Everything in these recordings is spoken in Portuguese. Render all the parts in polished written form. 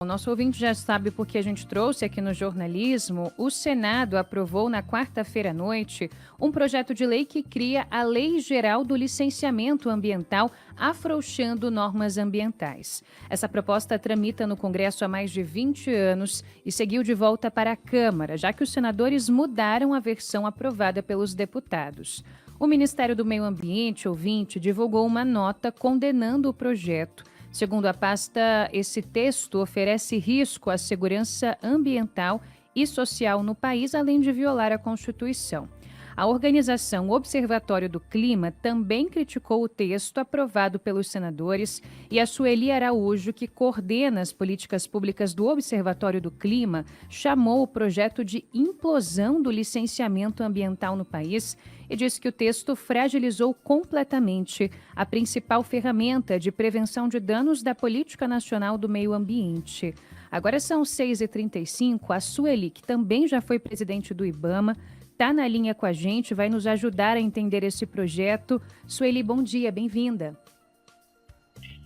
O nosso ouvinte já sabe porque a gente trouxe aqui no jornalismo. O Senado aprovou na quarta-feira à noite um projeto de lei que cria a Lei Geral do Licenciamento Ambiental, afrouxando normas ambientais. Essa proposta tramita no Congresso há mais de 20 anos e seguiu de volta para a Câmara, já que os senadores mudaram a versão aprovada pelos deputados. O Ministério do Meio Ambiente, ouvinte, divulgou uma nota condenando o projeto. Segundo a pasta, esse texto oferece risco à segurança ambiental e social no país, além de violar a Constituição. A organização Observatório do Clima também criticou o texto aprovado pelos senadores e a Sueli Araújo, que coordena as políticas públicas do Observatório do Clima, chamou o projeto de implosão do licenciamento ambiental no país e disse que o texto fragilizou completamente a principal ferramenta de prevenção de danos da Política Nacional do Meio Ambiente. Agora são 6h35, a Sueli, que também já foi presidente do IBAMA, está na linha com a gente, vai nos ajudar a entender esse projeto. Sueli, bom dia, bem-vinda.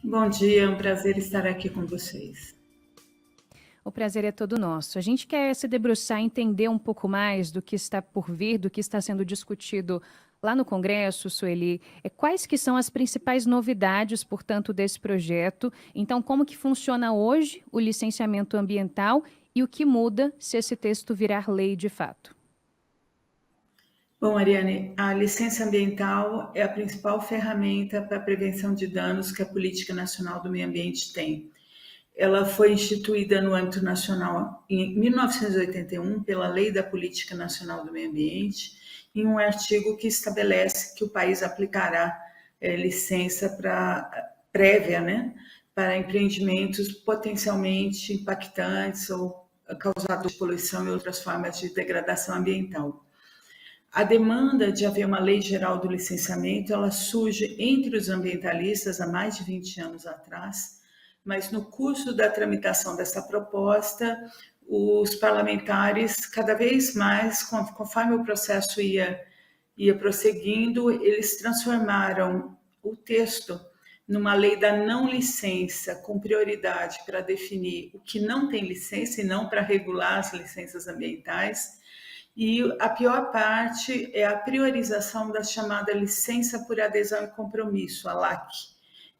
Bom dia, é um prazer estar aqui com vocês. O prazer é todo nosso. A gente quer se debruçar, entender um pouco mais do que está por vir, do que está sendo discutido lá no Congresso, Sueli. Quais que são as principais novidades, portanto, desse projeto? Então, como que funciona hoje o licenciamento ambiental e o que muda se esse texto virar lei de fato? Bom, Ariane, a licença ambiental é a principal ferramenta para a prevenção de danos que a Política Nacional do Meio Ambiente tem. Ela foi instituída no âmbito nacional em 1981 pela Lei da Política Nacional do Meio Ambiente, em um artigo que estabelece que o país aplicará licença prévia, né, para empreendimentos potencialmente impactantes ou causadores de poluição e outras formas de degradação ambiental. A demanda de haver uma lei geral do licenciamento, ela surge entre os ambientalistas há mais de 20 anos atrás, mas no curso da tramitação dessa proposta, os parlamentares, cada vez mais, conforme o processo ia prosseguindo, eles transformaram o texto numa lei da não licença, com prioridade para definir o que não tem licença e não para regular as licenças ambientais. E a pior parte é a priorização da chamada licença por adesão e compromisso, a LAC,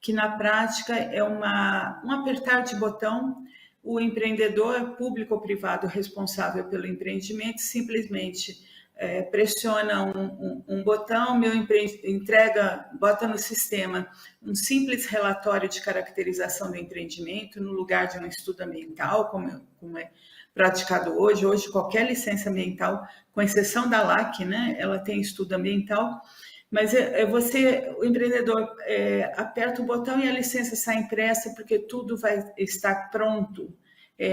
que na prática é um apertar de botão. O empreendedor público ou privado responsável pelo empreendimento simplesmente pressiona um botão, bota no sistema um simples relatório de caracterização do empreendimento no lugar de um estudo ambiental, como é praticado hoje. Hoje, qualquer licença ambiental, com exceção da LAC, né, ela tem estudo ambiental, mas o empreendedor aperta o botão e a licença sai impressa, porque tudo vai estar pronto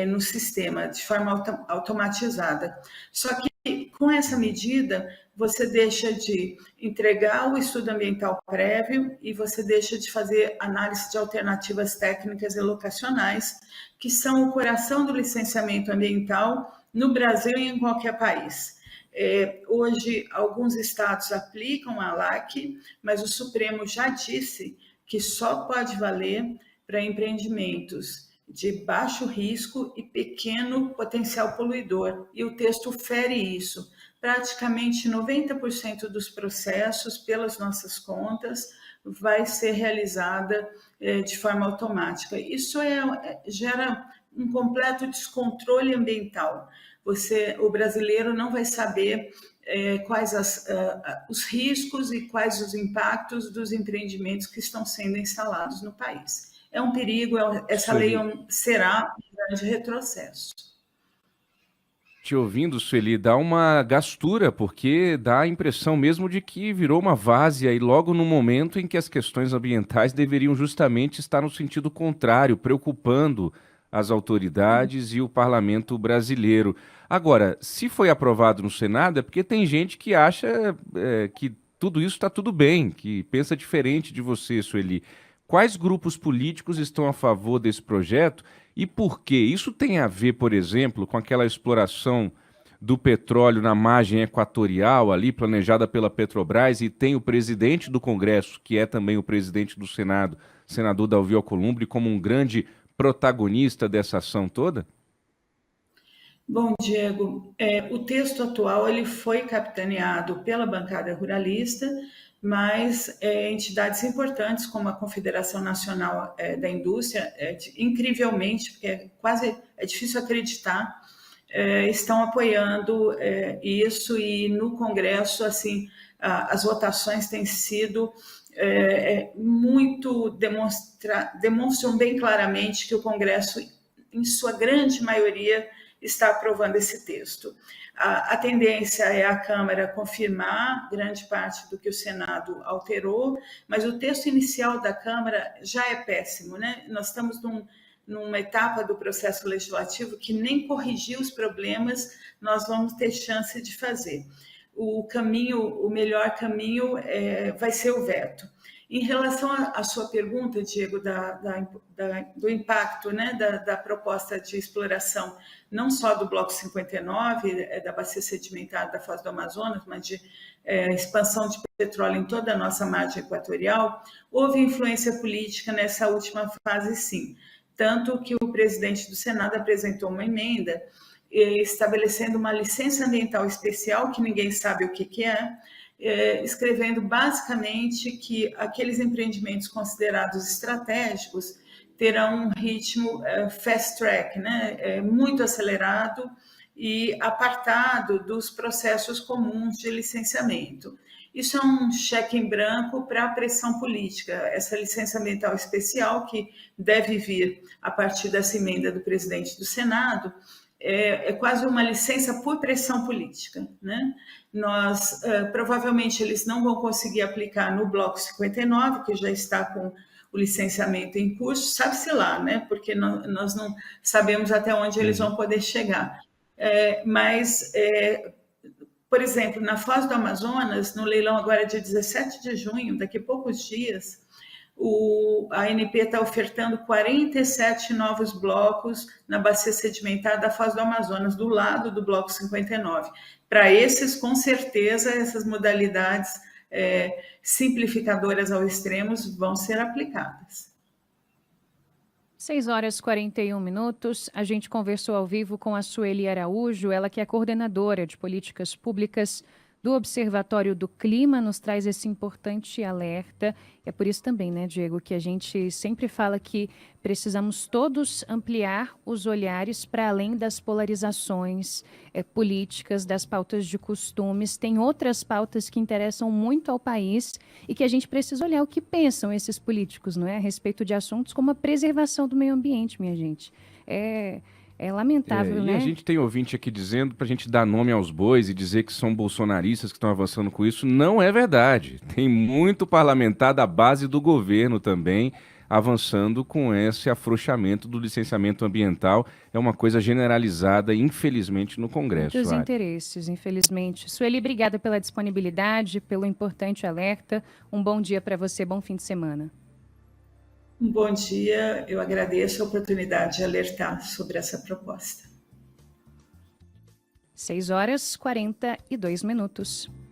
no sistema, de forma automatizada. Só que, com essa medida, você deixa de entregar o estudo ambiental prévio e você deixa de fazer análise de alternativas técnicas e locacionais, que são o coração do licenciamento ambiental no Brasil e em qualquer país. Hoje, alguns estados aplicam a LAC, mas o Supremo já disse que só pode valer para empreendimentos de baixo risco e pequeno potencial poluidor, e o texto fere isso. Praticamente 90% dos processos, pelas nossas contas, vai ser realizada de forma automática. Isso gera um completo descontrole ambiental. O brasileiro não vai saber quais os riscos e quais os impactos dos empreendimentos que estão sendo instalados no país. É um perigo, essa lei será um grande retrocesso. Te ouvindo, Sueli, dá uma gastura, porque dá a impressão mesmo de que virou uma várzea e logo no momento em que as questões ambientais deveriam justamente estar no sentido contrário, preocupando as autoridades e o parlamento brasileiro. Agora, se foi aprovado no Senado, é porque tem gente que acha que tudo isso está tudo bem, que pensa diferente de você, Sueli. Quais grupos políticos estão a favor desse projeto e por quê? Isso tem a ver, por exemplo, com aquela exploração do petróleo na margem equatorial ali, planejada pela Petrobras, e tem o presidente do Congresso, que é também o presidente do Senado, senador Davi Alcolumbre, como um grande protagonista dessa ação toda? Bom, Diego, o texto atual ele foi capitaneado pela bancada ruralista, mas entidades importantes como a Confederação Nacional da Indústria, incrivelmente, porque é difícil acreditar, estão apoiando isso, e no Congresso, assim, as votações têm sido muito demonstram bem claramente que o Congresso, em sua grande maioria, está aprovando esse texto. A tendência é a Câmara confirmar grande parte do que o Senado alterou, mas o texto inicial da Câmara já é péssimo, né? Nós estamos numa etapa do processo legislativo que nem corrigir os problemas nós vamos ter chance de fazer. O melhor caminho vai ser o veto. Em relação à sua pergunta, Diego, do impacto, né, da proposta de exploração, não só do Bloco 59, da bacia sedimentar da Foz do Amazonas, mas de expansão de petróleo em toda a nossa margem equatorial, houve influência política nessa última fase, sim. Tanto que o presidente do Senado apresentou uma emenda estabelecendo uma licença ambiental especial, que ninguém sabe o que é, escrevendo basicamente que aqueles empreendimentos considerados estratégicos terão um ritmo fast track, né, muito acelerado e apartado dos processos comuns de licenciamento. Isso é um cheque em branco para a pressão política. Essa licença ambiental especial, que deve vir a partir dessa emenda do presidente do Senado, é quase uma licença por pressão política, né? Provavelmente eles não vão conseguir aplicar no Bloco 59, que já está com o licenciamento em curso, sabe-se lá, né? Porque nós não sabemos até onde eles vão poder chegar. Por exemplo, na Foz do Amazonas, no leilão agora dia 17 de junho, daqui a poucos dias, a ANP está ofertando 47 novos blocos na bacia sedimentar da Foz do Amazonas, do lado do Bloco 59. Para esses, com certeza, essas modalidades simplificadoras ao extremo vão ser aplicadas. 6h41. A gente conversou ao vivo com a Sueli Araújo, ela que é coordenadora de políticas públicas do Observatório do Clima, nos traz esse importante alerta. É por isso também, né, Diego, que a gente sempre fala que precisamos todos ampliar os olhares para além das polarizações políticas, das pautas de costumes. Tem outras pautas que interessam muito ao país e que a gente precisa olhar o que pensam esses políticos, não é? A respeito de assuntos como a preservação do meio ambiente, minha gente. É lamentável, né? E a gente tem ouvinte aqui dizendo para a gente dar nome aos bois e dizer que são bolsonaristas que estão avançando com isso. Não é verdade. Tem muito parlamentar da base do governo também avançando com esse afrouxamento do licenciamento ambiental. É uma coisa generalizada, infelizmente, no Congresso. Muitos interesses, infelizmente. Sueli, obrigada pela disponibilidade, pelo importante alerta. Um bom dia para você, bom fim de semana. Um bom dia, eu agradeço a oportunidade de alertar sobre essa proposta. 6h42.